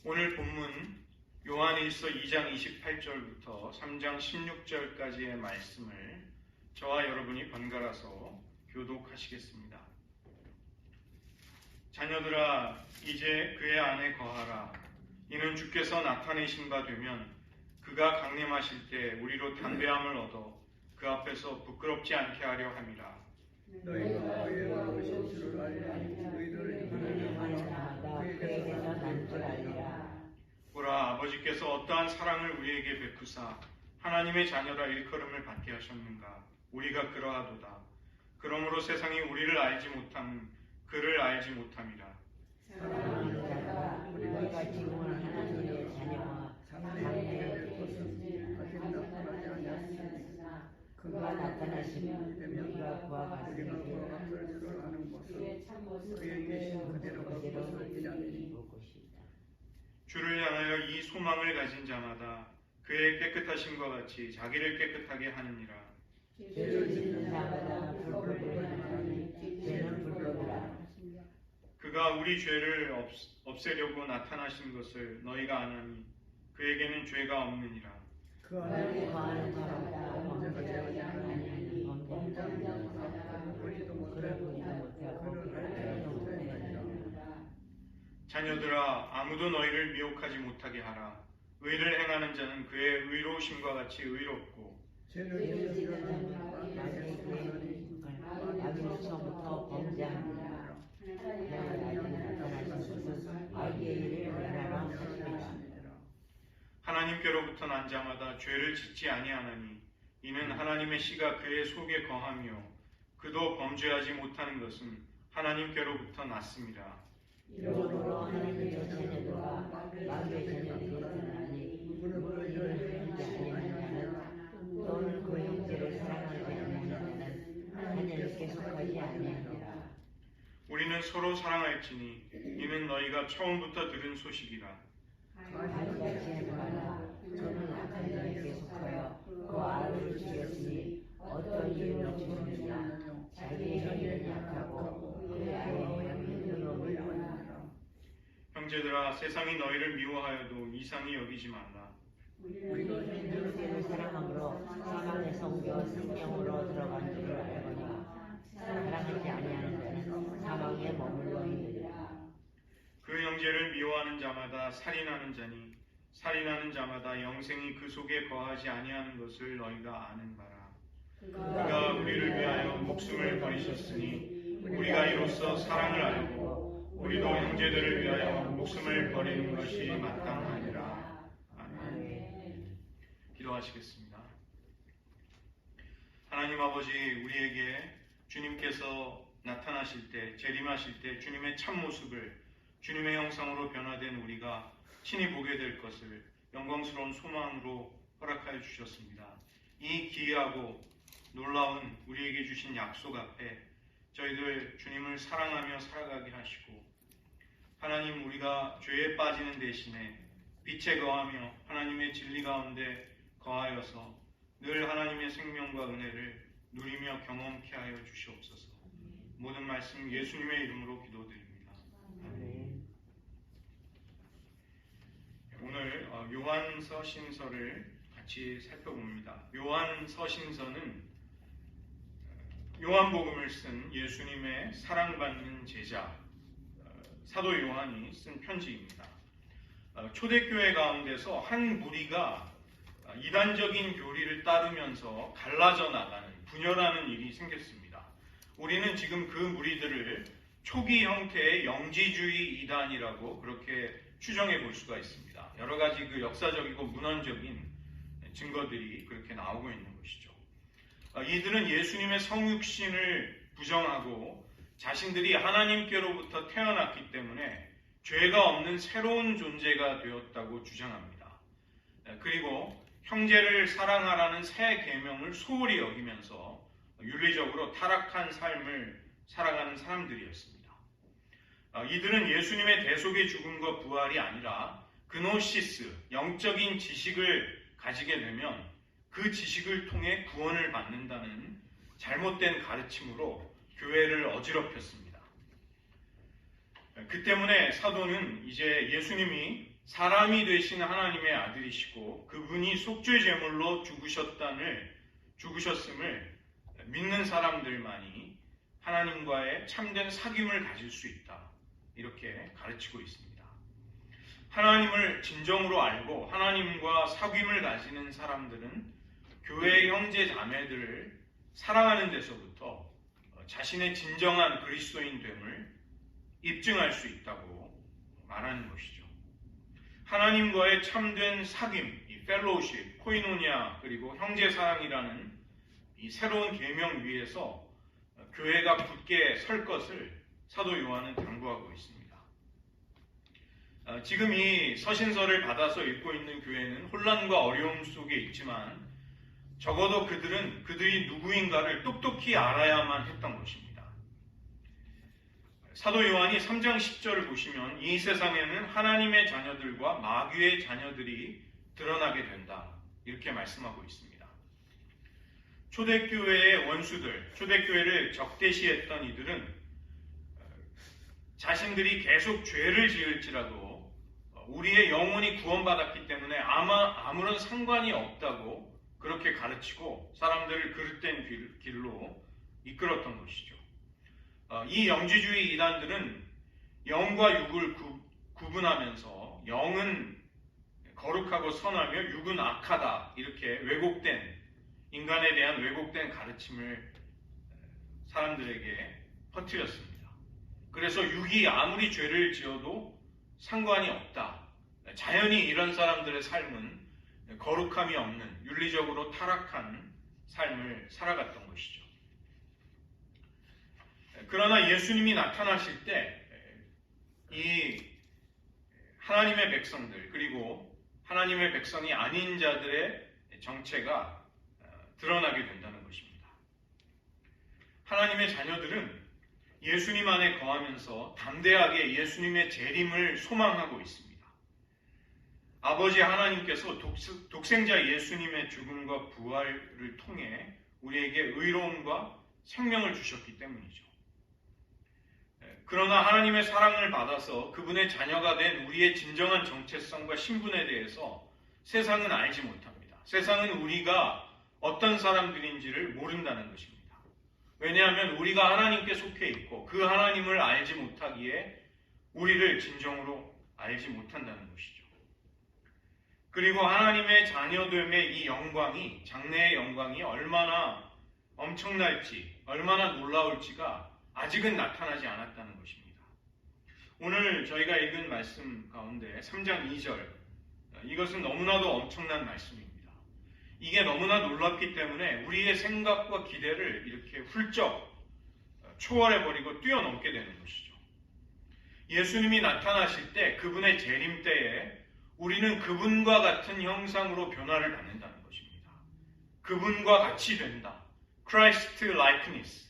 오늘 본문 요한일서 2장 28절부터 3장 16절까지의 말씀을 저와 여러분이 번갈아서 교독하시겠습니다. 자녀들아, 이제 그의 안에 거하라. 이는 주께서 나타내신 바 되면 그가 강림하실 때 우리로 담대함을 얻어 그 앞에서 부끄럽지 않게 하려 함이라. 너희가 그의 오신 줄을 알리니 너희를 인하여 그에게서 난 줄 알리라. 보라, 아버지께서 어떠한 사랑을 우리에게 베푸사 하나님의 자녀라 일컬음을 받게 하셨는가. 우리가 그러하도다. 그러므로 세상이 우리를 알지 못함은 그를 알지 못함이라. 사랑하는 자가 우리가 지금은 하나님의 자녀와 상대의 것은 아직 나타나지 아니하였으나 그가 나타나시면 우리가 그와 같을 줄 아는 것은 그에 계신 그대로 것을 이라니. 주를 향하여 이 소망을 가진 자마다 그의 깨끗하심과 같이 자기를 깨끗하게 하느니라. 죄를 짓는 자마다 불법을 하나니 죄는 불법이라. 그가 우리 죄를 없애려고 나타나신 것을 너희가 아나니 그에게는 죄가 없느니라. 그 안에 거하는 자마다 범죄하지 아니하니 범죄하는 자마다 보지도 못하고 그를 알지도 못하니라. 자녀들아, 아무도 너희를 미혹하지 못하게 하라. 의를 행하는 자는 그의 의로우심과 같이 의롭고 죄를 짓는 자는 나에게 그러니 아기로서부터 범죄하느니라. 하나님이 나타나신 것은 아기의 일을 면하라 하심이라. 하나님께로부터 난 자마다 죄를 짓지 아니하나니 이는 하나님의 씨가 그의 속에 거하며 그도 범죄하지 못하는 것은 하나님께로부터 났습니다. 이러므로 하나님의 자녀들과 마귀의 자녀들이 드러나니 누구는 의를 행하지 아니하는 자는 또는 그 형제를 사랑하지 아니하는 자는 하나님께 속하지 아니하니라. 우리는 서로 사랑할지니 이는 너희가 처음부터 들은 소식이라. 가지같이 행하라. 저는 악한 자에게 속하여 그 알을 죽였으니 어떤 이유로 죽였느냐. 자기의 형제는 약하고 그의 아내의 형제로 일하느니라. 형제들아, 세상이 너희를 미워하여도 이상히 여기지 말라. 우리가 형제를 사랑함으로 사망에서 옮겨 생명으로 들어간 줄을 알거니와 사랑하지 아니하는 자는 사망에 머물러 있느니라. 그 형제를 미워하는 자마다 살인하는 자니 살인하는 자마다 영생이 그 속에 거하지 아니하는 것을 너희가 아는 바라. 그가 우리를 위하여 목숨을 버리셨으니 우리가 이로써 사랑을 알고 우리도 형제들을 위하여 목숨을 버리는 것이 마땅하니라. 아멘. 기도하시겠습니다. 하나님 아버지, 우리에게 주님께서 나타나실 때, 재림하실 때 주님의 참모습을 주님의 형상으로 변화된 우리가 친히 보게 될 것을 영광스러운 소망으로 허락하여 주셨습니다. 이 기이하고 놀라운 우리에게 주신 약속 앞에 저희들 주님을 사랑하며 살아가게 하시고, 하나님, 우리가 죄에 빠지는 대신에 빛에 거하며 하나님의 진리 가운데 거하여서 늘 하나님의 생명과 은혜를 누리며 경험케 하여 주시옵소서. 모든 말씀 예수님의 이름으로 기도드립니다. 아멘. 오늘 요한서 신서를 같이 살펴봅니다. 요한서 신서는 요한복음을 쓴 예수님의 사랑받는 제자 사도 요한이 쓴 편지입니다. 초대교회 가운데서 한 무리가 이단적인 교리를 따르면서 갈라져 나가는, 분열하는 일이 생겼습니다. 우리는 지금 그 무리들을 초기 형태의 영지주의 이단이라고 그렇게 추정해 볼 수가 있습니다. 여러 가지 그 역사적이고 문헌적인 증거들이 그렇게 나오고 있는 것이죠. 이들은 예수님의 성육신을 부정하고 자신들이 하나님께로부터 태어났기 때문에 죄가 없는 새로운 존재가 되었다고 주장합니다. 그리고 형제를 사랑하라는 새 계명을 소홀히 여기면서 윤리적으로 타락한 삶을 살아가는 사람들이었습니다. 이들은 예수님의 대속의 죽음과 부활이 아니라 그노시스, 영적인 지식을 가지게 되면 그 지식을 통해 구원을 받는다는 잘못된 가르침으로 교회를 어지럽혔습니다. 그 때문에 사도는 이제 예수님이 사람이 되신 하나님의 아들이시고 그분이 속죄 제물로 죽으셨음을 믿는 사람들만이 하나님과의 참된 사귐을 가질 수 있다. 이렇게 가르치고 있습니다. 하나님을 진정으로 알고 하나님과 사귐을 가지는 사람들은 교회 형제 자매들을 사랑하는 데서부터 자신의 진정한 그리스도인됨을 입증할 수 있다고 말하는 것이죠. 하나님과의 참된 사귐, 이 펠로우십, 코이노니아 그리고 형제사랑이라는 이 새로운 계명 위에서 교회가 굳게 설 것을 사도 요한은 당부하고 있습니다. 지금 이 서신서를 받아서 읽고 있는 교회는 혼란과 어려움 속에 있지만 적어도 그들이 누구인가를 똑똑히 알아야만 했던 것입니다. 사도 요한이 3장 10절을 보시면 이 세상에는 하나님의 자녀들과 마귀의 자녀들이 드러나게 된다. 이렇게 말씀하고 있습니다. 초대교회의 원수들, 초대교회를 적대시했던 이들은 자신들이 계속 죄를 지을지라도 우리의 영혼이 구원받았기 때문에 아무런 상관이 없다고 그렇게 가르치고 사람들을 그릇된 길로 이끌었던 것이죠. 이 영지주의 이단들은 영과 육을 구분하면서 영은 거룩하고 선하며 육은 악하다 이렇게 인간에 대한 왜곡된 가르침을 사람들에게 퍼뜨렸습니다. 그래서 육이 아무리 죄를 지어도 상관이 없다. 자연히 이런 사람들의 삶은 거룩함이 없는 윤리적으로 타락한 삶을 살아갔던 것이죠. 그러나 예수님이 나타나실 때 이 하나님의 백성들 그리고 하나님의 백성이 아닌 자들의 정체가 드러나게 된다는 것입니다. 하나님의 자녀들은 예수님 안에 거하면서 담대하게 예수님의 재림을 소망하고 있습니다. 아버지 하나님께서 독생자 예수님의 죽음과 부활을 통해 우리에게 의로움과 생명을 주셨기 때문이죠. 그러나 하나님의 사랑을 받아서 그분의 자녀가 된 우리의 진정한 정체성과 신분에 대해서 세상은 알지 못합니다. 세상은 우리가 어떤 사람들인지를 모른다는 것입니다. 왜냐하면 우리가 하나님께 속해 있고 그 하나님을 알지 못하기에 우리를 진정으로 알지 못한다는 것이죠. 그리고 하나님의 자녀됨의 이 영광이, 장래의 영광이 얼마나 엄청날지, 얼마나 놀라울지가 아직은 나타나지 않았다는 것입니다. 오늘 저희가 읽은 말씀 가운데 3장 2절, 이것은 너무나도 엄청난 말씀입니다. 이게 너무나 놀랍기 때문에 우리의 생각과 기대를 이렇게 훌쩍 초월해버리고 뛰어넘게 되는 것이죠. 예수님이 나타나실 때 그분의 재림 때에 우리는 그분과 같은 형상으로 변화를 받는다는 것입니다. 그분과 같이 된다. Christ likeness.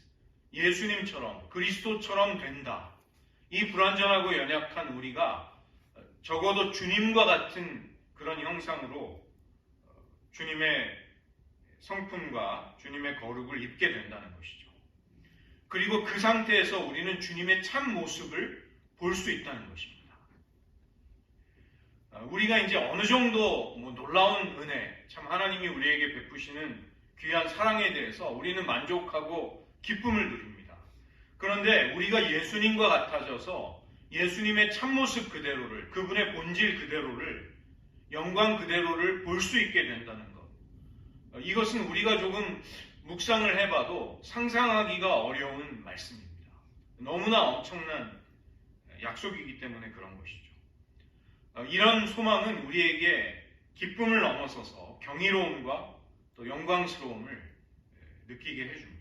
예수님처럼, 그리스도처럼 된다. 이 불완전하고 연약한 우리가 적어도 주님과 같은 그런 형상으로 주님의 성품과 주님의 거룩을 입게 된다는 것이죠. 그리고 그 상태에서 우리는 주님의 참 모습을 볼 수 있다는 것입니다. 우리가 이제 어느 정도 놀라운 은혜, 참 하나님이 우리에게 베푸시는 귀한 사랑에 대해서 우리는 만족하고 기쁨을 누립니다. 그런데 우리가 예수님과 같아져서 예수님의 참모습 그대로를, 그분의 본질 그대로를, 영광 그대로를 볼 수 있게 된다는 것. 이것은 우리가 조금 묵상을 해봐도 상상하기가 어려운 말씀입니다. 너무나 엄청난 약속이기 때문에 그런 것이죠. 이런 소망은 우리에게 기쁨을 넘어서서 경이로움과 또 영광스러움을 느끼게 해줍니다.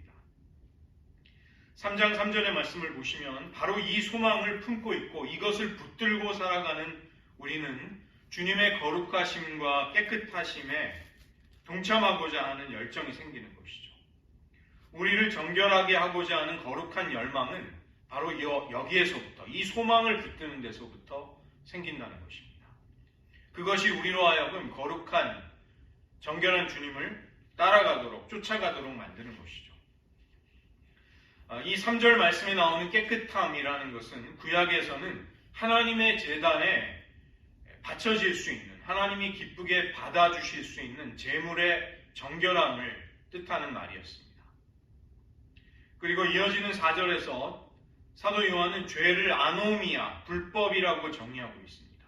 3장 3절의 말씀을 보시면 바로 이 소망을 품고 있고 이것을 붙들고 살아가는 우리는 주님의 거룩하심과 깨끗하심에 동참하고자 하는 열정이 생기는 것이죠. 우리를 정결하게 하고자 하는 거룩한 열망은 바로 여기에서부터, 이 소망을 붙드는 데서부터 생긴다는 것입니다. 그것이 우리로 하여금 거룩한 정결한 주님을 따라가도록, 쫓아가도록 만드는 것이죠. 이 3절 말씀에 나오는 깨끗함이라는 것은 구약에서는 하나님의 제단에 바쳐질 수 있는, 하나님이 기쁘게 받아주실 수 있는 제물의 정결함을 뜻하는 말이었습니다. 그리고 이어지는 4절에서 사도 요한은 죄를 아노미아, 불법이라고 정의하고 있습니다.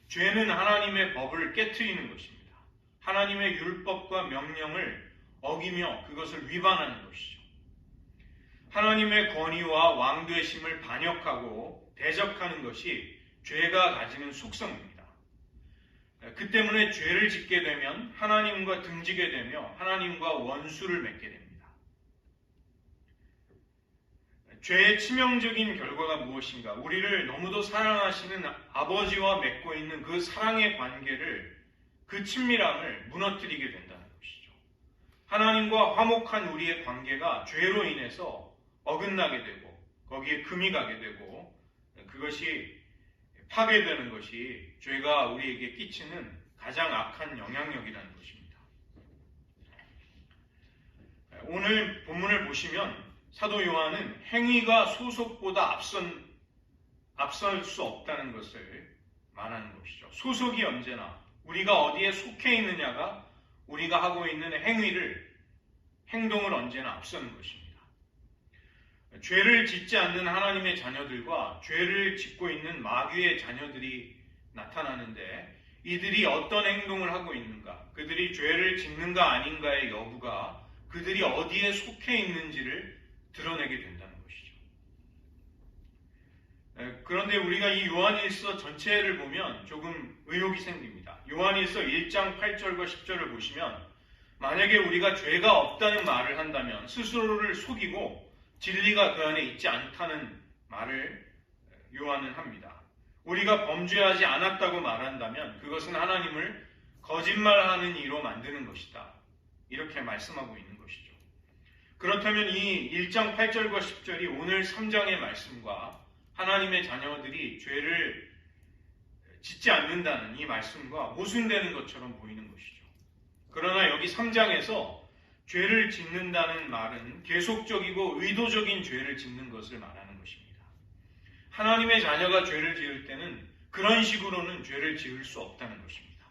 죄는 하나님의 법을 깨트리는 것입니다. 하나님의 율법과 명령을 어기며 그것을 위반하는 것이죠. 하나님의 권위와 왕되심을 반역하고 대적하는 것이 죄가 가지는 속성입니다. 그 때문에 죄를 짓게 되면 하나님과 등지게 되며 하나님과 원수를 맺게 됩니다. 죄의 치명적인 결과가 무엇인가? 우리를 너무도 사랑하시는 아버지와 맺고 있는 그 사랑의 관계를, 그 친밀함을 무너뜨리게 된다는 것이죠. 하나님과 화목한 우리의 관계가 죄로 인해서 어긋나게 되고 거기에 금이 가게 되고 그것이 파괴되는 것이 죄가 우리에게 끼치는 가장 악한 영향력이라는 것입니다. 오늘 본문을 보시면 사도 요한은 행위가 소속보다 앞설 수 없다는 것을 말하는 것이죠. 소속이 언제나 우리가 어디에 속해 있느냐가 우리가 하고 있는 행동을 언제나 앞서는 것입니다. 죄를 짓지 않는 하나님의 자녀들과 죄를 짓고 있는 마귀의 자녀들이 나타나는데 이들이 어떤 행동을 하고 있는가, 그들이 죄를 짓는가 아닌가의 여부가 그들이 어디에 속해 있는지를 드러내게 된다는 것이죠. 그런데 우리가 이 요한일서 전체를 보면 조금 의혹이 생깁니다. 요한일서 1장 8절과 10절을 보시면 만약에 우리가 죄가 없다는 말을 한다면 스스로를 속이고 진리가 그 안에 있지 않다는 말을 요한은 합니다. 우리가 범죄하지 않았다고 말한다면 그것은 하나님을 거짓말하는 이로 만드는 것이다. 이렇게 말씀하고 있는 것이죠. 그렇다면 이 1장 8절과 10절이 오늘 3장의 말씀과 하나님의 자녀들이 죄를 짓지 않는다는 이 말씀과 모순되는 것처럼 보이는 것이죠. 그러나 여기 3장에서 죄를 짓는다는 말은 계속적이고 의도적인 죄를 짓는 것을 말하는 것입니다. 하나님의 자녀가 죄를 지을 때는 그런 식으로는 죄를 지을 수 없다는 것입니다.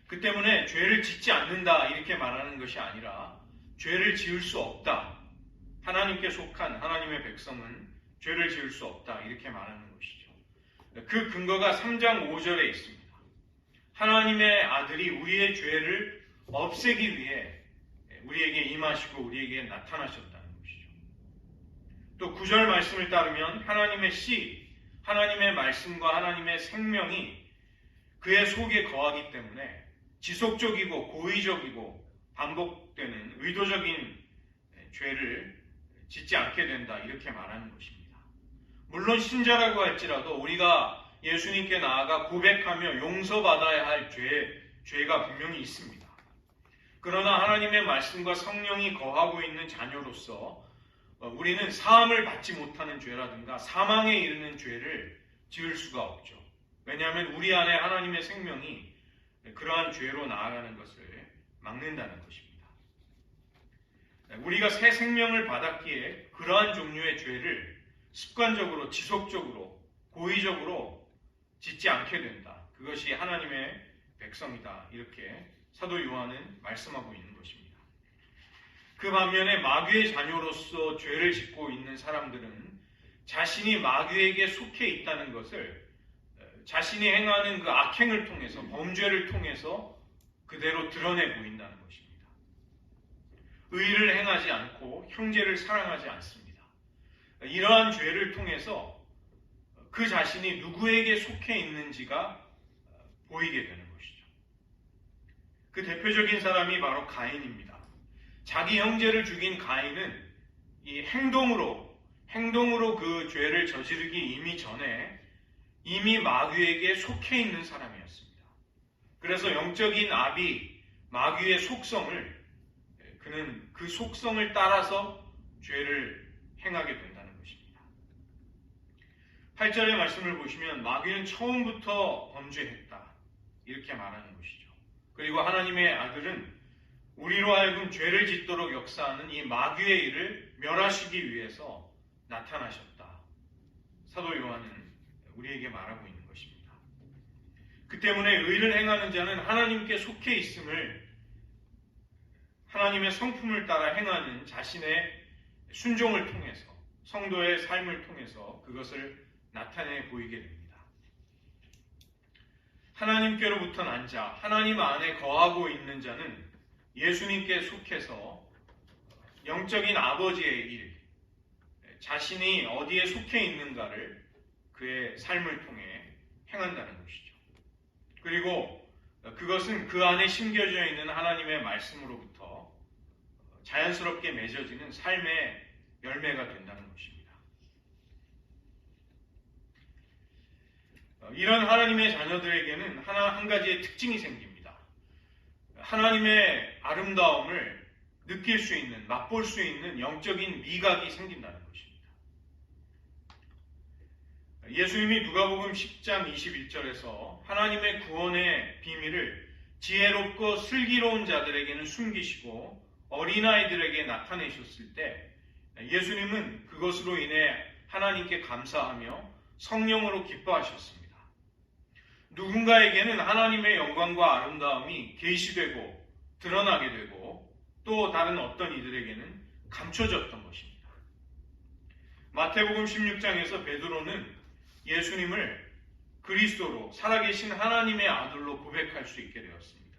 그 때문에 죄를 짓지 않는다 이렇게 말하는 것이 아니라 죄를 지을 수 없다. 하나님께 속한 하나님의 백성은 죄를 지을 수 없다 이렇게 말하는 것이죠. 그 근거가 3장 5절에 있습니다. 하나님의 아들이 우리의 죄를 없애기 위해 우리에게 임하시고 우리에게 나타나셨다는 것이죠. 또 9절 말씀을 따르면 하나님의 씨, 하나님의 말씀과 하나님의 생명이 그의 속에 거하기 때문에 지속적이고 고의적이고 반복되는 의도적인 죄를 짓지 않게 된다 이렇게 말하는 것입니다. 물론 신자라고 할지라도 우리가 예수님께 나아가 고백하며 용서받아야 할 죄가 분명히 있습니다. 그러나 하나님의 말씀과 성령이 거하고 있는 자녀로서 우리는 사함을 받지 못하는 죄라든가 사망에 이르는 죄를 지을 수가 없죠. 왜냐하면 우리 안에 하나님의 생명이 그러한 죄로 나아가는 것을 막는다는 것입니다. 우리가 새 생명을 받았기에 그러한 종류의 죄를 습관적으로, 지속적으로, 고의적으로 짓지 않게 된다. 그것이 하나님의 백성이다. 이렇게 사도 요한은 말씀하고 있는 것입니다. 그 반면에 마귀의 자녀로서 죄를 짓고 있는 사람들은 자신이 마귀에게 속해 있다는 것을 자신이 행하는 그 악행을 통해서, 범죄를 통해서 그대로 드러내 보인다는 것입니다. 의를 행하지 않고 형제를 사랑하지 않습니다. 이러한 죄를 통해서 그 자신이 누구에게 속해 있는지가 보이게 되는 것이죠. 그 대표적인 사람이 바로 가인입니다. 자기 형제를 죽인 가인은 이 행동으로 그 죄를 저지르기 이미 전에 이미 마귀에게 속해 있는 사람이었습니다. 그래서 영적인 아비, 마귀의 속성을 그는 그 속성을 따라서 죄를 행하게 된다는 것입니다. 8절의 말씀을 보시면 마귀는 처음부터 범죄했다. 이렇게 말하는 것이죠. 그리고 하나님의 아들은 우리로 하여금 죄를 짓도록 역사하는 이 마귀의 일을 멸하시기 위해서 나타나셨다. 사도 요한은 우리에게 말하고 있는 것입니다. 그 때문에 의를 행하는 자는 하나님께 속해 있음을 하나님의 성품을 따라 행하는 자신의 순종을 통해서 성도의 삶을 통해서 그것을 나타내 보이게 됩니다. 하나님께로부터 난 자, 하나님 안에 거하고 있는 자는 예수님께 속해서 영적인 아버지의 일, 자신이 어디에 속해 있는가를 그의 삶을 통해 행한다는 것이죠. 그리고 그것은 그 안에 심겨져 있는 하나님의 말씀으로부터 자연스럽게 맺어지는 삶의 열매가 된다는 것입니다. 이런 하나님의 자녀들에게는 한 가지의 특징이 생깁니다. 하나님의 아름다움을 느낄 수 있는, 맛볼 수 있는 영적인 미각이 생긴다는 것입니다. 예수님이 누가복음 10장 21절에서 하나님의 구원의 비밀을 지혜롭고 슬기로운 자들에게는 숨기시고 어린아이들에게 나타내셨을 때 예수님은 그것으로 인해 하나님께 감사하며 성령으로 기뻐하셨습니다. 누군가에게는 하나님의 영광과 아름다움이 계시되고 드러나게 되고 또 다른 어떤 이들에게는 감춰졌던 것입니다. 마태복음 16장에서 베드로는 예수님을 그리스도로 살아계신 하나님의 아들로 고백할 수 있게 되었습니다.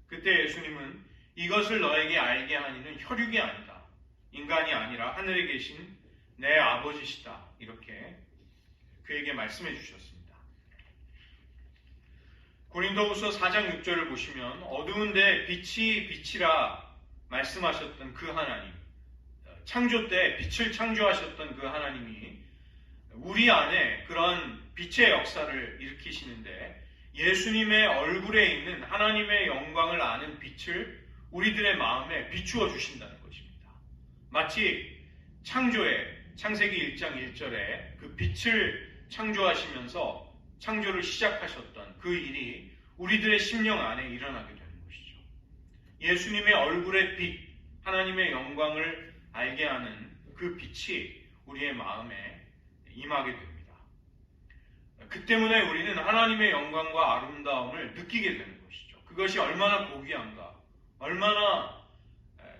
그때 예수님은 이것을 너에게 알게 하니는 혈육이 아니다. 인간이 아니라 하늘에 계신 내 아버지시다. 이렇게 그에게 말씀해 주셨습니다. 고린도후서 4장 6절을 보시면 어두운데 빛이 빛이라 말씀하셨던 그 하나님, 창조 때 빛을 창조하셨던 그 하나님이 우리 안에 그런 빛의 역사를 일으키시는데 예수님의 얼굴에 있는 하나님의 영광을 아는 빛을 우리들의 마음에 비추어 주신다는 것입니다. 마치 창세기 1장 1절에 그 빛을 창조하시면서 창조를 시작하셨던 그 일이 우리들의 심령 안에 일어나게 되는 것이죠. 예수님의 얼굴의 빛, 하나님의 영광을 알게 하는 그 빛이 우리의 마음에 임하게 됩니다. 그 때문에 우리는 하나님의 영광과 아름다움을 느끼게 되는 것이죠. 그것이 얼마나 고귀한가, 얼마나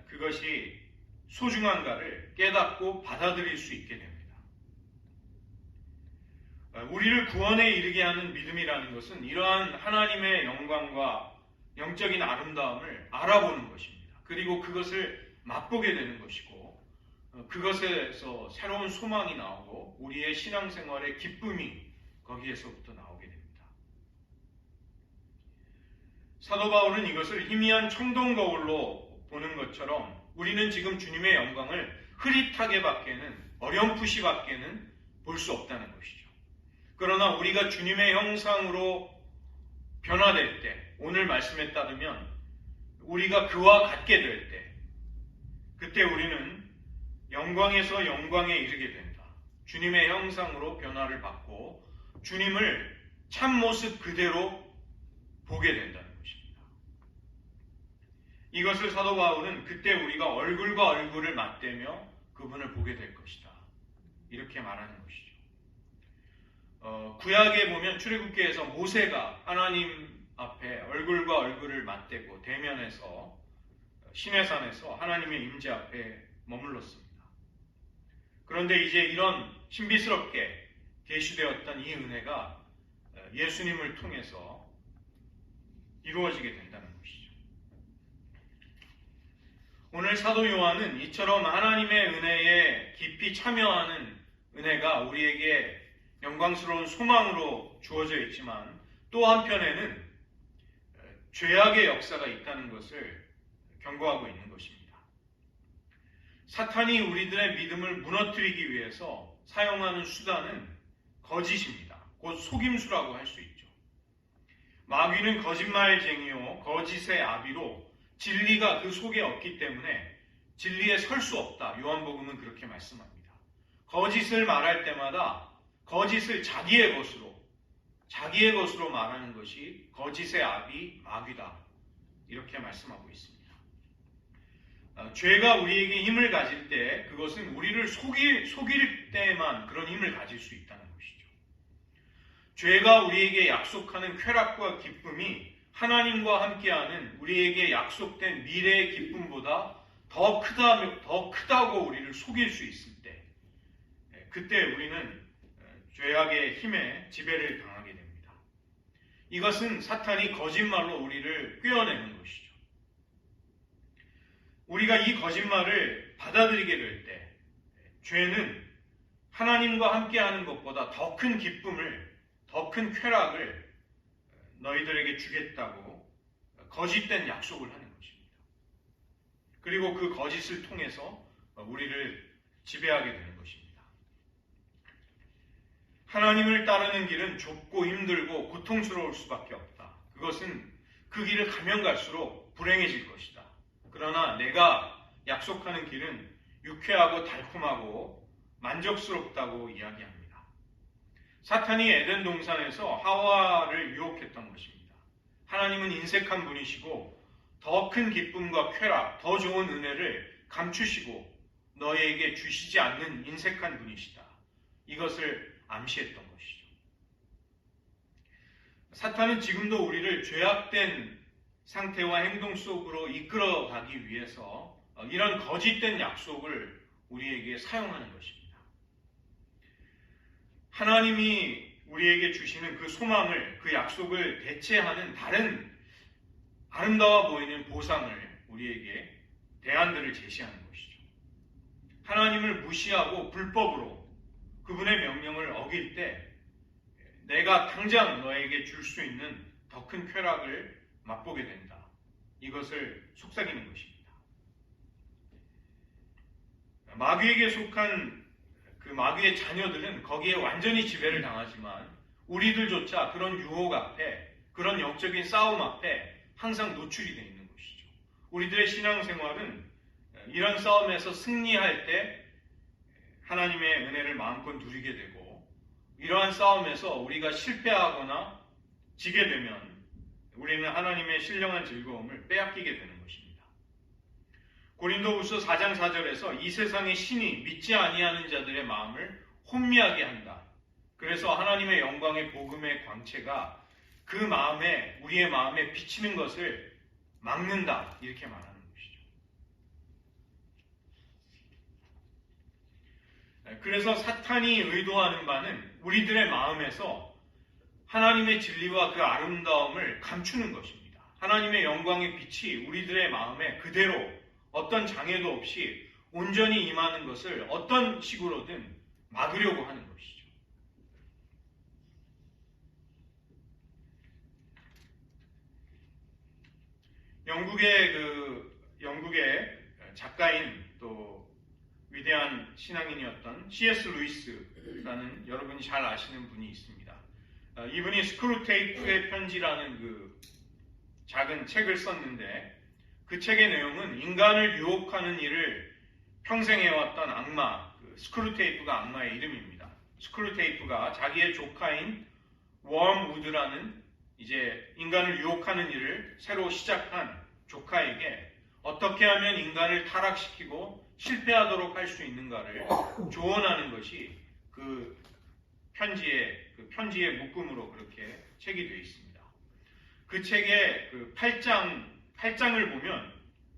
그것이 소중한가를 깨닫고 받아들일 수 있게 됩니다. 우리를 구원에 이르게 하는 믿음이라는 것은 이러한 하나님의 영광과 영적인 아름다움을 알아보는 것입니다. 그리고 그것을 맛보게 되는 것이고 그것에서 새로운 소망이 나오고 우리의 신앙생활의 기쁨이 거기에서부터 나오게 됩니다. 사도 바울은 이것을 희미한 청동 거울로 보는 것처럼 우리는 지금 주님의 영광을 흐릿하게 밖에는 어렴풋이 밖에는 볼 수 없다는 것이죠. 그러나 우리가 주님의 형상으로 변화될 때, 오늘 말씀에 따르면 우리가 그와 같게 될 때, 그때 우리는 영광에서 영광에 이르게 된다. 주님의 형상으로 변화를 받고 주님을 참모습 그대로 보게 된다는 것입니다. 이것을 사도 바울은 그때 우리가 얼굴과 얼굴을 맞대며 그분을 보게 될 것이다. 이렇게 말하는 것이죠. 구약에 보면 출애굽기에서 모세가 하나님 앞에 얼굴과 얼굴을 맞대고 대면해서 시내산에서 하나님의 임재 앞에 머물렀습니다. 그런데 이제 이런 신비스럽게 계시되었던 이 은혜가 예수님을 통해서 이루어지게 된다는 것이죠. 오늘 사도 요한은 이처럼 하나님의 은혜에 깊이 참여하는 은혜가 우리에게 영광스러운 소망으로 주어져 있지만 또 한편에는 죄악의 역사가 있다는 것을 경고하고 있는 것입니다. 사탄이 우리들의 믿음을 무너뜨리기 위해서 사용하는 수단은 거짓입니다. 곧 속임수라고 할 수 있죠. 마귀는 거짓말쟁이요 거짓의 아비로 진리가 그 속에 없기 때문에 진리에 설 수 없다. 요한복음은 그렇게 말씀합니다. 거짓을 말할 때마다 거짓을 자기의 것으로 말하는 것이 거짓의 아비 마귀다. 이렇게 말씀하고 있습니다. 죄가 우리에게 힘을 가질 때 그것은 우리를 속일 때만 그런 힘을 가질 수 있다는 것이죠. 죄가 우리에게 약속하는 쾌락과 기쁨이 하나님과 함께하는 우리에게 약속된 미래의 기쁨보다 더 크다고 우리를 속일 수 있을 때, 그때 우리는 죄악의 힘에 지배를 당하게 됩니다. 이것은 사탄이 거짓말로 우리를 꿰어내는 것이죠. 우리가 이 거짓말을 받아들이게 될 때, 죄는 하나님과 함께하는 것보다 더 큰 기쁨을, 더 큰 쾌락을 너희들에게 주겠다고 거짓된 약속을 하는 것입니다. 그리고 그 거짓을 통해서 우리를 지배하게 되는 것입니다. 하나님을 따르는 길은 좁고 힘들고 고통스러울 수밖에 없다. 그것은 그 길을 가면 갈수록 불행해질 것이다. 그러나 내가 약속하는 길은 유쾌하고 달콤하고 만족스럽다고 이야기합니다. 사탄이 에덴 동산에서 하와를 유혹했던 것입니다. 하나님은 인색한 분이시고 더 큰 기쁨과 쾌락, 더 좋은 은혜를 감추시고 너희에게 주시지 않는 인색한 분이시다. 이것을 암시했던 것이죠. 사탄은 지금도 우리를 죄악된 상태와 행동 속으로 이끌어가기 위해서 이런 거짓된 약속을 우리에게 사용하는 것입니다. 하나님이 우리에게 주시는 그 소망을, 그 약속을 대체하는 다른 아름다워 보이는 보상을 우리에게 대안들을 제시하는 것이죠. 하나님을 무시하고 불법으로 그분의 명령을 어길 때 내가 당장 너에게 줄 수 있는 더 큰 쾌락을 맛보게 된다. 이것을 속삭이는 것입니다. 마귀에게 속한 그 마귀의 자녀들은 거기에 완전히 지배를 당하지만 우리들조차 그런 유혹 앞에, 그런 영적인 싸움 앞에 항상 노출이 되어 있는 것이죠. 우리들의 신앙생활은 이런 싸움에서 승리할 때 하나님의 은혜를 마음껏 누리게 되고, 이러한 싸움에서 우리가 실패하거나 지게 되면 우리는 하나님의 신령한 즐거움을 빼앗기게 되는 것입니다. 고린도후서 4장 4절에서 이 세상의 신이 믿지 아니하는 자들의 마음을 혼미하게 한다. 그래서 하나님의 영광의 복음의 광채가 그 마음에, 우리의 마음에 비치는 것을 막는다. 이렇게 말하는 것이죠. 그래서 사탄이 의도하는 바는 우리들의 마음에서 하나님의 진리와 그 아름다움을 감추는 것입니다. 하나님의 영광의 빛이 우리들의 마음에 그대로 어떤 장애도 없이 온전히 임하는 것을 어떤 식으로든 막으려고 하는 것이죠. 영국의 작가인 또 위대한 신앙인이었던 C.S. 루이스라는 여러분이 잘 아시는 분이 있습니다. 이분이 스크루테이프의 편지라는 그 작은 책을 썼는데 그 책의 내용은 인간을 유혹하는 일을 평생 해왔던 악마, 스크루테이프가 악마의 이름입니다. 스크루테이프가 자기의 조카인 웜우드라는 이제 인간을 유혹하는 일을 새로 시작한 조카에게 어떻게 하면 인간을 타락시키고 실패하도록 할 수 있는가를 조언하는 것이 그 편지의 묶음으로 그렇게 책이 되어 있습니다. 그 책의 그 8장을 보면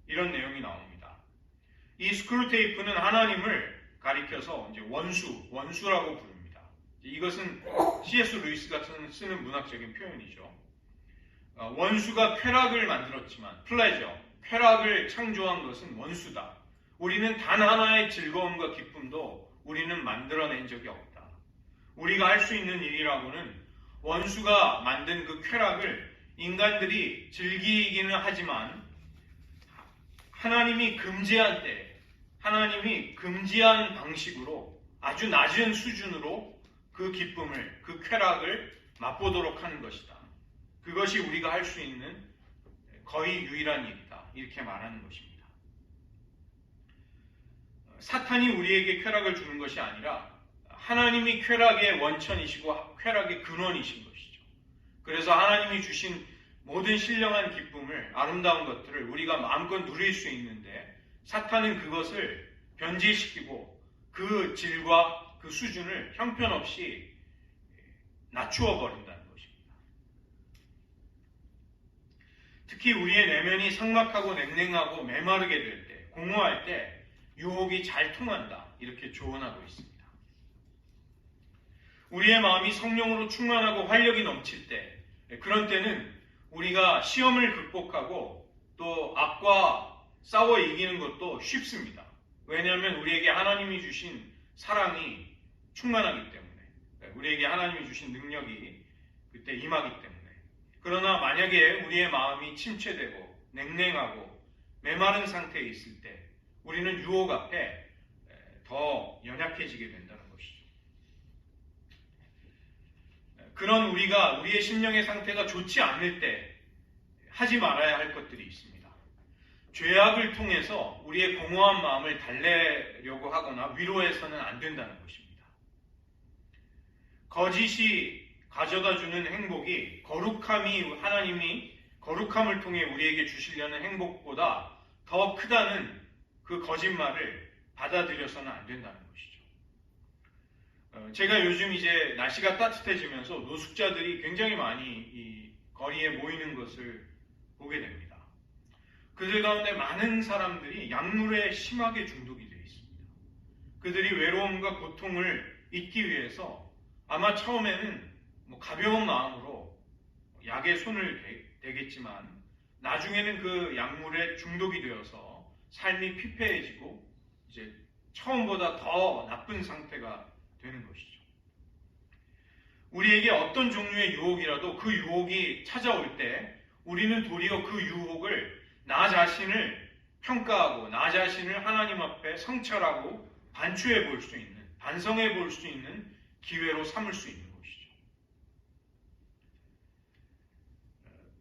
이런 내용이 나옵니다. 이 스크루테이프는 하나님을 가리켜서 이제 원수라고 부릅니다. 이것은 C.S. 루이스가 쓰는 문학적인 표현이죠. 원수가 쾌락을 만들었지만, 쾌락을 창조한 것은 원수다. 우리는 단 하나의 즐거움과 기쁨도 우리는 만들어낸 적이 없다. 우리가 할 수 있는 일이라고는 원수가 만든 그 쾌락을 인간들이 즐기기는 하지만 하나님이 금지한 때, 하나님이 금지한 방식으로 아주 낮은 수준으로 그 기쁨을, 그 쾌락을 맛보도록 하는 것이다. 그것이 우리가 할 수 있는 거의 유일한 일이다. 이렇게 말하는 것입니다. 사탄이 우리에게 쾌락을 주는 것이 아니라 하나님이 쾌락의 원천이시고 쾌락의 근원이신 것이죠. 그래서 하나님이 주신 모든 신령한 기쁨을, 아름다운 것들을 우리가 마음껏 누릴 수 있는데 사탄은 그것을 변질시키고 그 질과 그 수준을 형편없이 낮추어 버린다는 것입니다. 특히 우리의 내면이 삭막하고 냉랭하고 메마르게 될 때, 공허할 때 유혹이 잘 통한다, 이렇게 조언하고 있습니다. 우리의 마음이 성령으로 충만하고 활력이 넘칠 때, 그런 때는 우리가 시험을 극복하고 또 악과 싸워 이기는 것도 쉽습니다. 왜냐하면 우리에게 하나님이 주신 사랑이 충만하기 때문에, 우리에게 하나님이 주신 능력이 그때 임하기 때문에. 그러나 만약에 우리의 마음이 침체되고 냉랭하고 메마른 상태에 있을 때 우리는 유혹 앞에 더 연약해지게 된다는 것이죠. 그런 우리의 심령의 상태가 좋지 않을 때 하지 말아야 할 것들이 있습니다. 죄악을 통해서 우리의 공허한 마음을 달래려고 하거나 위로해서는 안 된다는 것입니다. 거짓이 가져다주는 행복이 하나님이 거룩함을 통해 우리에게 주시려는 행복보다 더 크다는 그 거짓말을 받아들여서는 안 된다는 것이죠. 제가 요즘 이제 날씨가 따뜻해지면서 노숙자들이 굉장히 많이 이 거리에 모이는 것을 보게 됩니다. 그들 가운데 많은 사람들이 약물에 심하게 중독이 되어 있습니다. 그들이 외로움과 고통을 잊기 위해서 아마 처음에는 가벼운 마음으로 약에 손을 대겠지만 나중에는 그 약물에 중독이 되어서 삶이 피폐해지고 이제 처음보다 더 나쁜 상태가 되는 것이죠. 우리에게 어떤 종류의 유혹이라도 그 유혹이 찾아올 때 우리는 도리어 그 유혹을 나 자신을 평가하고 나 자신을 하나님 앞에 성찰하고 반추해 볼 수 있는, 반성해 볼 수 있는 기회로 삼을 수 있는 것이죠.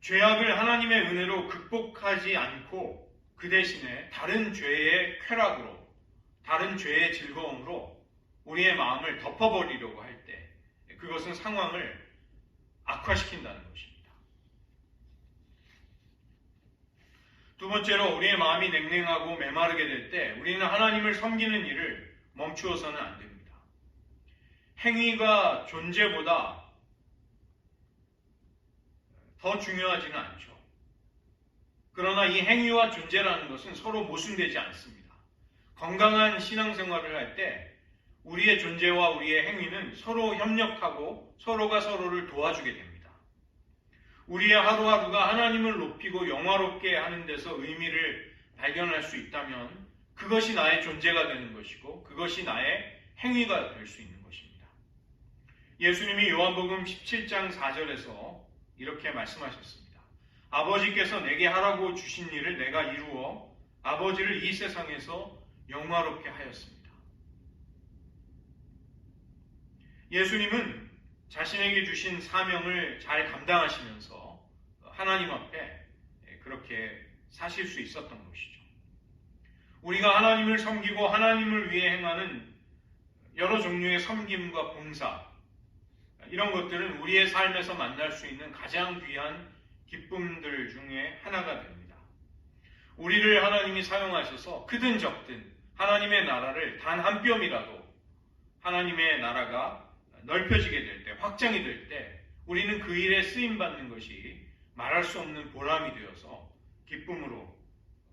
죄악을 하나님의 은혜로 극복하지 않고 그 대신에 다른 죄의 쾌락으로, 다른 죄의 즐거움으로 우리의 마음을 덮어버리려고 할 때 그것은 상황을 악화시킨다는 것입니다. 두 번째로 우리의 마음이 냉랭하고 메마르게 될 때 우리는 하나님을 섬기는 일을 멈추어서는 안 됩니다. 행위가 존재보다 더 중요하지는 않죠. 그러나 이 행위와 존재라는 것은 서로 모순되지 않습니다. 건강한 신앙생활을 할 때 우리의 존재와 우리의 행위는 서로 협력하고 서로가 서로를 도와주게 됩니다. 우리의 하루하루가 하나님을 높이고 영화롭게 하는 데서 의미를 발견할 수 있다면 그것이 나의 존재가 되는 것이고 그것이 나의 행위가 될 수 있는 것입니다. 예수님이 요한복음 17장 4절에서 이렇게 말씀하셨습니다. 아버지께서 내게 하라고 주신 일을 내가 이루어 아버지를 이 세상에서 영화롭게 하였습니다. 예수님은 자신에게 주신 사명을 잘 감당하시면서 하나님 앞에 그렇게 사실 수 있었던 것이죠. 우리가 하나님을 섬기고 하나님을 위해 행하는 여러 종류의 섬김과 봉사, 이런 것들은 우리의 삶에서 만날 수 있는 가장 귀한 기쁨들 중에 하나가 됩니다. 우리를 하나님이 사용하셔서 크든 적든 하나님의 나라를 단 한 뼘이라도 하나님의 나라가 넓혀지게 될 때, 확장이 될 때 우리는 그 일에 쓰임받는 것이 말할 수 없는 보람이 되어서 기쁨으로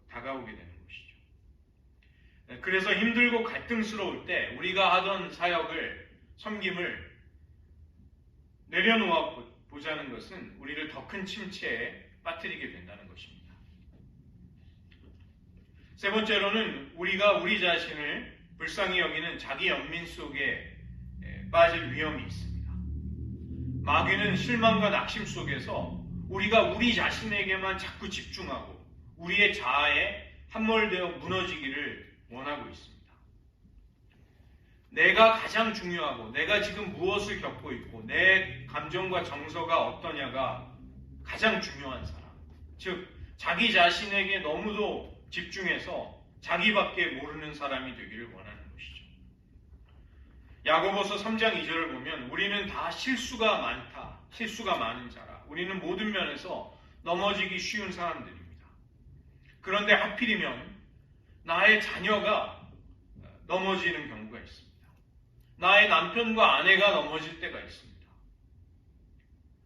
다가오게 되는 것이죠. 그래서 힘들고 갈등스러울 때 우리가 하던 사역을, 섬김을 내려놓아 보자는 것은 우리를 더 큰 침체에 빠뜨리게 된다는 것입니다. 세 번째로는 우리가 우리 자신을 불쌍히 여기는 자기 연민 속에 빠질 위험이 있습니다. 마귀는 실망과 낙심 속에서 우리가 우리 자신에게만 자꾸 집중하고 우리의 자아에 함몰되어 무너지기를 원하고 있습니다. 내가 가장 중요하고 내가 지금 무엇을 겪고 있고 내 감정과 정서가 어떠냐가 가장 중요한 사람, 즉 자기 자신에게 너무도 집중해서 자기밖에 모르는 사람이 되기를 원하는 것이죠. 야고보서 3장 2절을 보면 우리는 다 실수가 많은 자라. 우리는 모든 면에서 넘어지기 쉬운 사람들입니다. 그런데 하필이면 나의 자녀가 넘어지는 경우가 있습니다. 나의 남편과 아내가 넘어질 때가 있습니다.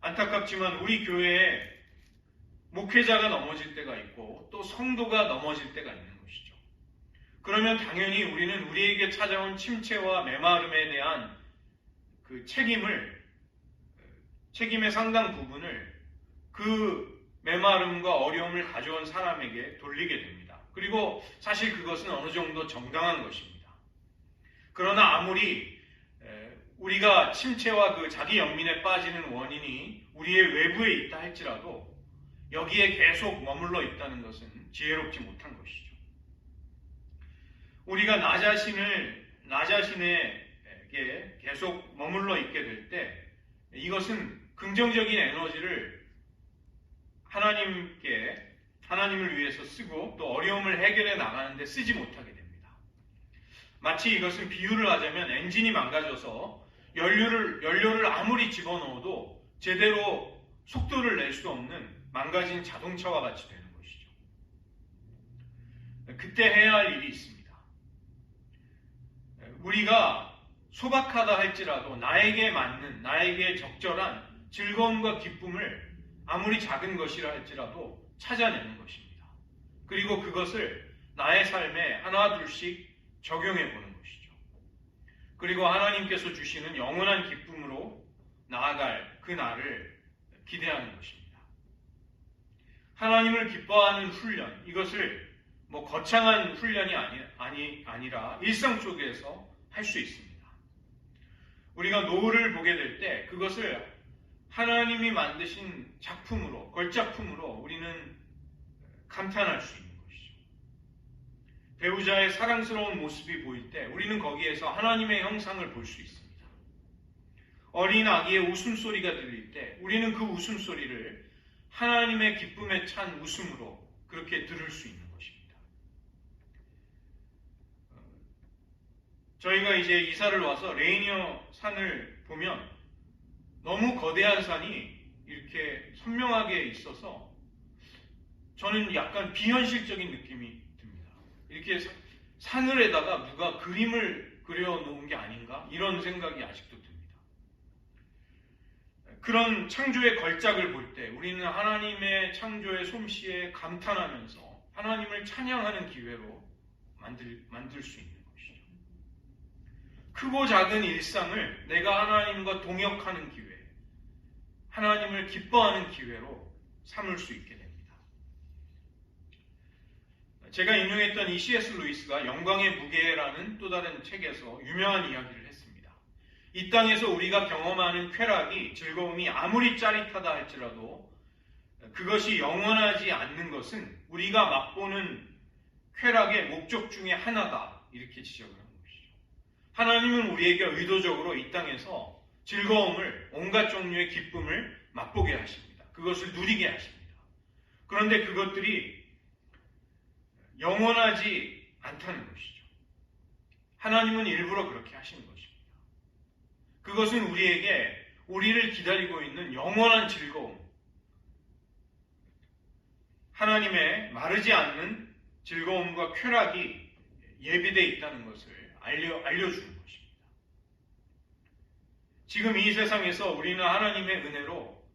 안타깝지만 우리 교회에 목회자가 넘어질 때가 있고 또 성도가 넘어질 때가 있는 것이죠. 그러면 당연히 우리는 우리에게 찾아온 침체와 메마름에 대한 그 책임의 상당 부분을 그 메마름과 어려움을 가져온 사람에게 돌리게 됩니다. 그리고 사실 그것은 어느 정도 정당한 것입니다. 그러나 아무리 우리가 침체와 그 자기 연민에 빠지는 원인이 우리의 외부에 있다 할지라도 여기에 계속 머물러 있다는 것은 지혜롭지 못한 것이죠. 우리가 나 자신에게 계속 머물러 있게 될 때 이것은 긍정적인 에너지를 하나님을 위해서 쓰고 또 어려움을 해결해 나가는데 쓰지 못하게 됩니다. 마치 이것은 비유를 하자면 엔진이 망가져서 연료를 아무리 집어넣어도 제대로 속도를 낼 수 없는 망가진 자동차와 같이 되는 것이죠. 그때 해야 할 일이 있습니다. 우리가 소박하다 할지라도 나에게 맞는, 나에게 적절한 즐거움과 기쁨을 아무리 작은 것이라 할지라도 찾아내는 것입니다. 그리고 그것을 나의 삶에 하나 둘씩 적용해 보는 것이죠. 그리고 하나님께서 주시는 영원한 기쁨으로 나아갈 그 날을 기대하는 것입니다. 하나님을 기뻐하는 훈련, 이것을 거창한 훈련이 아니라 일상 속에서 할 수 있습니다. 우리가 노을을 보게 될 때 그것을 하나님이 만드신 작품으로, 걸작품으로 우리는 감탄할 수 있는 것이죠. 배우자의 사랑스러운 모습이 보일 때 우리는 거기에서 하나님의 형상을 볼 수 있습니다. 어린 아기의 웃음소리가 들릴 때 우리는 그 웃음소리를 하나님의 기쁨에 찬 웃음으로 그렇게 들을 수 있는 것입니다. 저희가 이제 이사를 와서 레이니어 산을 보면 너무 거대한 산이 이렇게 선명하게 있어서 저는 약간 비현실적인 느낌이 듭니다. 이렇게 산을에다가 누가 그림을 그려놓은 게 아닌가? 이런 생각이 아직도 듭니다. 그런 창조의 걸작을 볼 때 우리는 하나님의 창조의 솜씨에 감탄하면서 하나님을 찬양하는 기회로 만들 수 있는 것이죠. 크고 작은 일상을 내가 하나님과 동역하는 기회, 하나님을 기뻐하는 기회로 삼을 수 있게 됩니다. 제가 인용했던 이 C.S. 루이스가 영광의 무게라는 또 다른 책에서 유명한 이야기를 했습니다. 이 땅에서 우리가 경험하는 쾌락이, 즐거움이 아무리 짜릿하다 할지라도 그것이 영원하지 않는 것은 우리가 맛보는 쾌락의 목적 중에 하나다, 이렇게 지적을 한 것이죠. 하나님은 우리에게 의도적으로 이 땅에서 즐거움을, 온갖 종류의 기쁨을 맛보게 하십니다. 그것을 누리게 하십니다. 그런데 그것들이 영원하지 않다는 것이죠. 하나님은 일부러 그렇게 하신 것입니다. 그것은 우리를 기다리고 있는 영원한 즐거움, 하나님의 마르지 않는 즐거움과 쾌락이 예비되어 있다는 것을 알려주는 것입니다. 지금 이 세상에서 우리는 하나님의 은혜로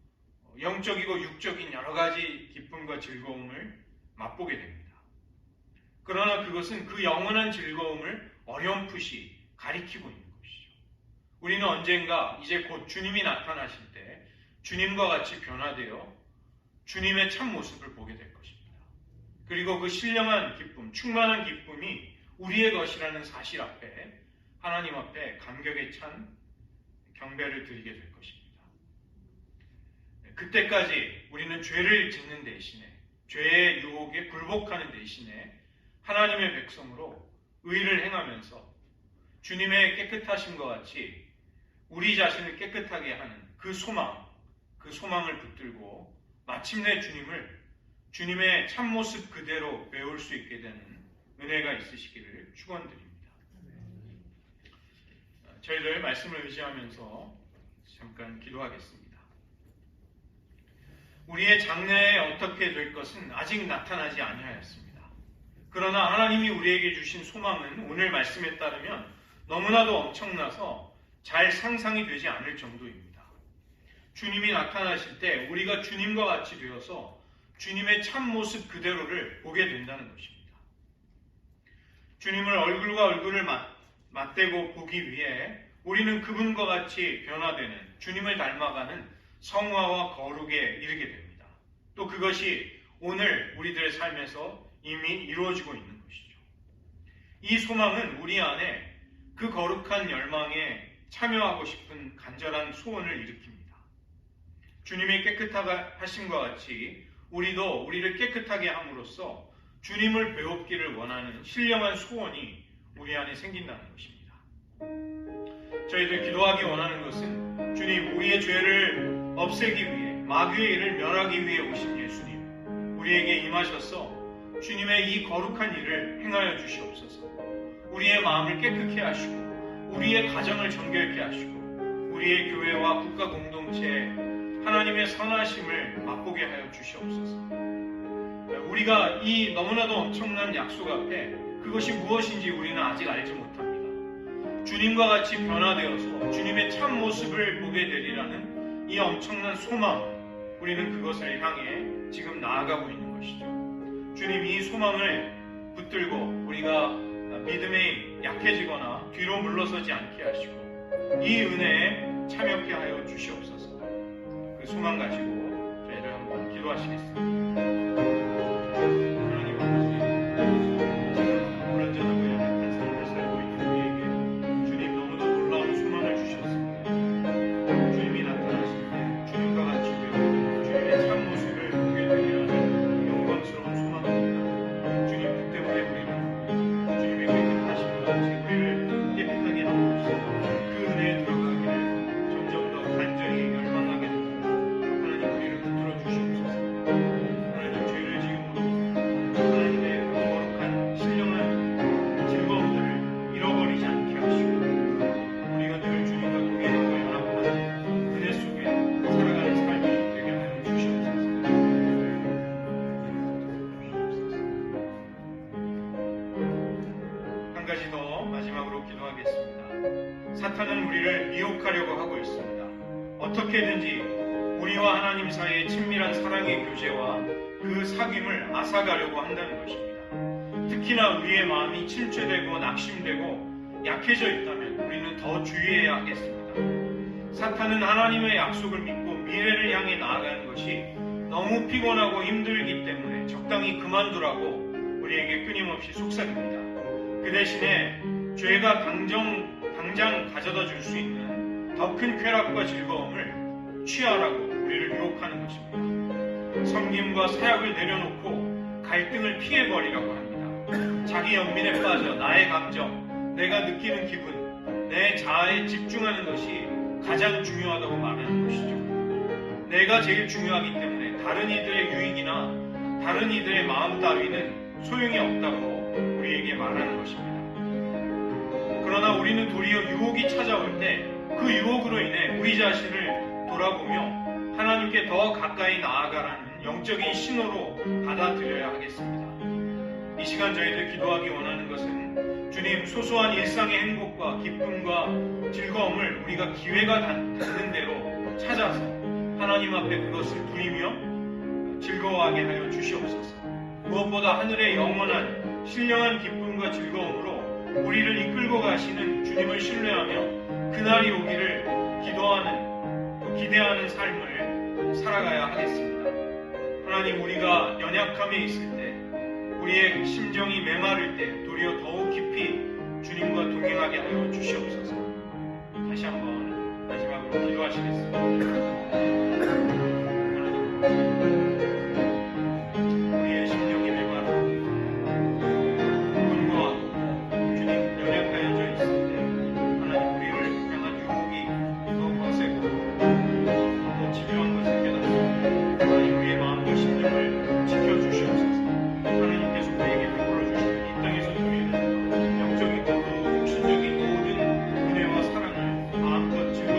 영적이고 육적인 여러 가지 기쁨과 즐거움을 맛보게 됩니다. 그러나 그것은 그 영원한 즐거움을 어렴풋이 가리키고 있는 것이죠. 우리는 언젠가 이제 곧 주님이 나타나실 때 주님과 같이 변화되어 주님의 참모습을 보게 될 것입니다. 그리고 그 신령한 기쁨, 충만한 기쁨이 우리의 것이라는 사실 앞에, 하나님 앞에 감격에 찬 경배를 드리게 될 것입니다. 그때까지 우리는 죄를 짓는 대신에, 죄의 유혹에 굴복하는 대신에 하나님의 백성으로 의를 행하면서 주님의 깨끗하심과 같이 우리 자신을 깨끗하게 하는 그 소망을 붙들고 마침내 주님의 참모습 그대로 배울 수 있게 되는 은혜가 있으시기를 축원드립니다. 저희들 말씀을 의지하면서 잠깐 기도하겠습니다. 우리의 장래에 어떻게 될 것은 아직 나타나지 아니하였습니다. 그러나 하나님이 우리에게 주신 소망은 오늘 말씀에 따르면 너무나도 엄청나서 잘 상상이 되지 않을 정도입니다. 주님이 나타나실 때 우리가 주님과 같이 되어서 주님의 참모습 그대로를 보게 된다는 것입니다. 주님을 얼굴과 얼굴을 맞대고 보기 위해 우리는 그분과 같이 변화되는, 주님을 닮아가는 성화와 거룩에 이르게 됩니다. 또 그것이 오늘 우리들의 삶에서 이미 이루어지고 있는 것이죠. 이 소망은 우리 안에 그 거룩한 열망에 참여하고 싶은 간절한 소원을 일으킵니다. 주님이 깨끗하심과 같이 우리도 우리를 깨끗하게 함으로써 주님을 배웁기를 원하는 신령한 소원이 우리 안에 생긴다는 것입니다. 저희들 기도하기 원하는 것은 주님, 우리의 죄를 없애기 위해, 마귀의 일을 멸하기 위해 오신 예수님, 우리에게 임하셔서 주님의 이 거룩한 일을 행하여 주시옵소서. 우리의 마음을 깨끗게 하시고 우리의 가정을 정결케 하시고 우리의 교회와 국가 공동체에 하나님의 선하심을 맛보게 하여 주시옵소서. 우리가 이 너무나도 엄청난 약속 앞에 그것이 무엇인지 우리는 아직 알지 못합니다. 주님과 같이 변화되어서 주님의 참 모습을 보게 되리라는 이 엄청난 소망, 우리는 그것을 향해 지금 나아가고 있는 것이죠. 주님, 이 소망을 붙들고 우리가 믿음에 약해지거나 뒤로 물러서지 않게 하시고 이 은혜에 참여케 하여 주시옵소서. 그 소망 가지고 저희들 한번 기도하시겠습니다. 하나님 아버지, 지금 불완전하고 연약한 삶을 살고 있는 우리에게 주님 너무도 놀라운 소망을 주셨습니다. 주님이 나타나실 때 주님과 같이 되어 주님의 참 모습을 보게 되리라는 영광스러운 소망입니다. 주님, 그 때문에 우리는 주님의 깨끗하심과 같이 우리를 깨끗하게 하옵소서. 그 은혜에 들어가기를 점점 더 간절히 열망하게 됩니다. 하나님, 우리를 붙들어 주시옵소서. 하나님, 죄를 지음으로 하나님의 거룩한 신령한 즐거움들을 잃어버리지 않게 하시고 우리가 늘 주님과 동행하고 연합하는 은혜 속에 살아가는 삶이 되게 하여 주시옵소서. 한 가지 더 마지막으로 기도하겠습니다. 사탄은 우리를 미혹하려고 하고 있습니다. 어떻게든지 우리와 하나님 사이의 친밀한 사랑의 교제와 그 사귐을 앗아가려고 한다는 것입니다. 특히나 우리의 마음이 침체되고 낙심되고 약해져 있다면 우리는 더 주의해야 하겠습니다. 사탄은 하나님의 약속을 믿고 미래를 향해 나아가는 것이 너무 피곤하고 힘들기 때문에 적당히 그만두라고 우리에게 끊임없이 속삭입니다. 그 대신에 죄가 당장 가져다 줄 수 있는 더 큰 쾌락과 즐거움을 취하라고 우리를 유혹하는 것입니다. 섬김과 사역을 내려놓고 갈등을 피해버리라고 합니다. 자기 연민에 빠져 나의 감정, 내가 느끼는 기분, 내 자아에 집중하는 것이 가장 중요하다고 말하는 것이죠. 내가 제일 중요하기 때문에 다른 이들의 유익이나 다른 이들의 마음 따위는 소용이 없다고 우리에게 말하는 것입니다. 그러나 우리는 도리어 유혹이 찾아올 때 그 유혹으로 인해 우리 자신을 돌아보며 하나님께 더 가까이 나아가라는 영적인 신호로 받아들여야 하겠습니다. 이 시간 저희들 기도하기 원하는 것은 주님, 소소한 일상의 행복과 기쁨과 즐거움을 우리가 기회가 닿는 대로 찾아서 하나님 앞에 그것을 누리며 즐거워하게 하여 주시옵소서. 무엇보다 하늘의 영원한 신령한 기쁨과 즐거움으로 우리를 이끌고 가시는 주님을 신뢰하며 그날이 오기를 기도하는, 또 기대하는 삶을 살아가야 하겠습니다. 하나님, 우리가 연약함에 있을 때, 우리의 심정이 메마를 때 도리어 더욱 깊이 주님과 동행하게 하여 주시옵소서. 다시 한번 마지막으로 기도하시겠습니다.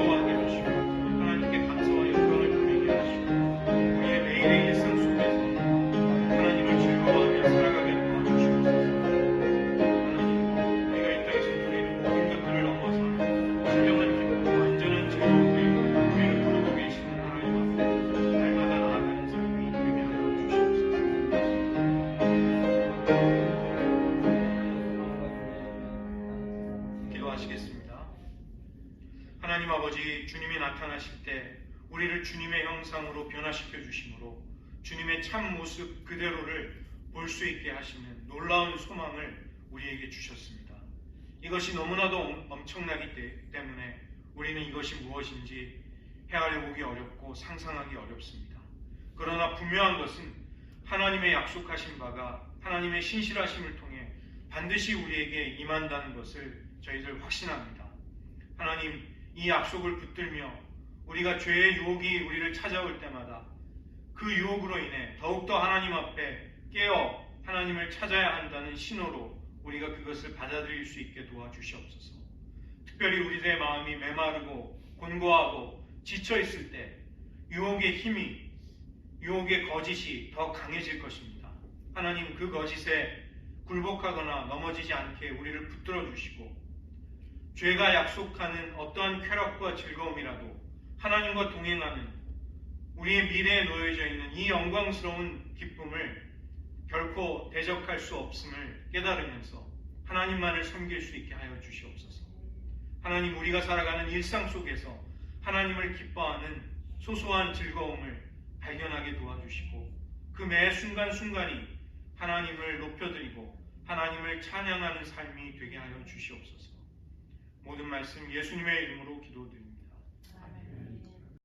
하나님, 하나님께 감사와 영광을 우리를 주님의 형상으로 변화시켜 주심으로 주님의 참 모습 그대로를 볼 수 있게 하시는 놀라운 소망을 우리에게 주셨습니다. 이것이 너무나도 엄청나기 때문에 우리는 이것이 무엇인지 헤아려 보기 어렵고 상상하기 어렵습니다. 그러나 분명한 것은 하나님의 약속하신 바가 하나님의 신실하심을 통해 반드시 우리에게 임한다는 것을 저희들 확신합니다. 하나님, 이 약속을 붙들며 우리가 죄의 유혹이 우리를 찾아올 때마다 그 유혹으로 인해 더욱더 하나님 앞에 깨어 하나님을 찾아야 한다는 신호로 우리가 그것을 받아들일 수 있게 도와주시옵소서. 특별히 우리들의 마음이 메마르고 곤고하고 지쳐있을 때 유혹의 거짓이 더 강해질 것입니다. 하나님, 그 거짓에 굴복하거나 넘어지지 않게 우리를 붙들어 주시고 죄가 약속하는 어떠한 쾌락과 즐거움이라도 하나님과 동행하는 우리의 미래에 놓여져 있는 이 영광스러운 기쁨을 결코 대적할 수 없음을 깨달으면서 하나님만을 섬길 수 있게 하여 주시옵소서. 하나님, 우리가 살아가는 일상 속에서 하나님을 기뻐하는 소소한 즐거움을 발견하게 도와주시고 그 매 순간순간이 하나님을 높여드리고 하나님을 찬양하는 삶이 되게 하여 주시옵소서. 모든 말씀 예수님의 이름으로 기도드립니다.